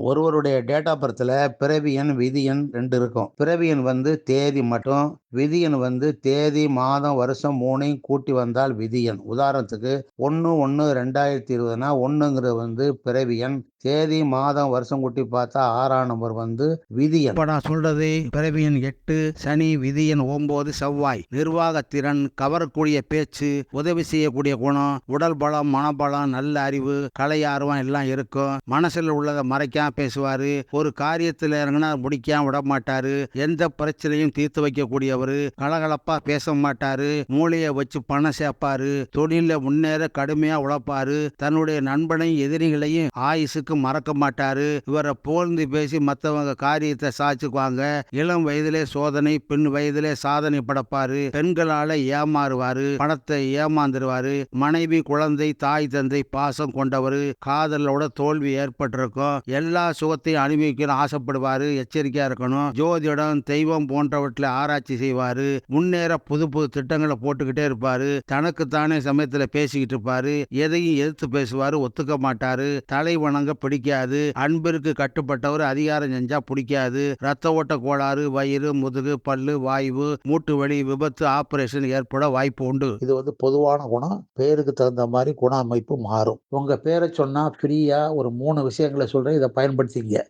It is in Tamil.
ஒருவருடைய டேட் ஆஃப் பர்த்ல பிறவி எண், விதி எண் 2 இருக்கும். பிறவி எண் வந்து தேதி மட்டும், விதி எண் வந்து தேதி, மாதம், வருஷம் 3யும் கூட்டி வந்தால் விதி எண். உதாரணத்துக்கு 1/1/2020னா 1ங்கிறது வந்து பிறவி எண். தேதி, மாதம், வருஷம் கூட்டி பார்த்தா 6ஆம் நம்பர் வந்து விதி எண். இப்ப நான் சொல்றது பிறவி எண் 8 சனி, விதி எண் 9 செவ்வாய். நிர்வாகத்திறன், கவரக்கூடிய பேச்சு, உதவி செய்யக்கூடிய குணம், உடல் பலம், மனபலம், நல்ல அறிவு, கலை ஆர்வம் எல்லாம் இருக்கும். மனசுல உள்ளதை மறைக்காம பேசுவாரு. ஒரு காரியத்தில் இறங்கினா முடிக்காம விட மாட்டாரு. எந்த பிரச்சனையும் தீர்த்து வைக்கக்கூடியவரு. கலகலப்பா பேச மாட்டாரு. மூளையை வச்சு பணம் சேர்ப்பாரு. தொழில முன்னேற கடுமையா உழைப்பாரு. தன்னுடைய நண்பனையும் எதிரிகளையும் ஆயுசுக்கு மறக்க மாட்டாரு. இவரை புகழ்ந்து பேசி மற்றவங்க காரியத்தை சாதிச்சுக்குவாங்க. இளம் வயதிலே சோதனை, பெண் வயதிலே சாதனை படைப்பாரு. பெண்களால ஏமாறுவாரு. பணத்தை ஏமாந்துருவாரு. மனைவி, குழந்தை, தாய், தந்தை பாசம் கொண்டவரு. காதலோட தோல்வி ஏற்பட்டிருக்கும். எல்லா சுகத்தையும் அனுபவிக்கணும் ஆசைப்படுவாரு. எச்சரிக்கையா இருக்கணும். ஜோதிடம், தெய்வம் போன்றவற்றில் ஆராய்ச்சி செய்வாரு. முன்னேற புது புது திட்டங்களை போட்டுக்கிட்டே இருப்பாரு. தனக்குத்தானே சமயத்துல பேசிக்கிட்டு இருப்பாரு. எதையும் எதிர்த்து பேசுவாரு. ஒத்துக்க மாட்டாரு. தலை வணங்க பிடிக்காது. அன்பிற்கு கட்டுப்பட்டவர். அதிகாரம் செஞ்சா பிடிக்காது. ரத்த ஓட்ட கோளாறு, வயிறு, முதுகு, பல்லு, வாய்வு, மூட்டு வலி, விபத்து, ஆபரேஷன் ஏற்பட வாய்ப்பு உண்டு. இது வந்து பொதுவான குணம். பேருக்கு தகுந்த மாதிரி குண அமைப்பு மாறும். உங்க பேரை சொன்னா ஃப்ரீயா ஒரு 3 விஷயங்களை சொல்றேன். இதை பயன்படுத்திங்க.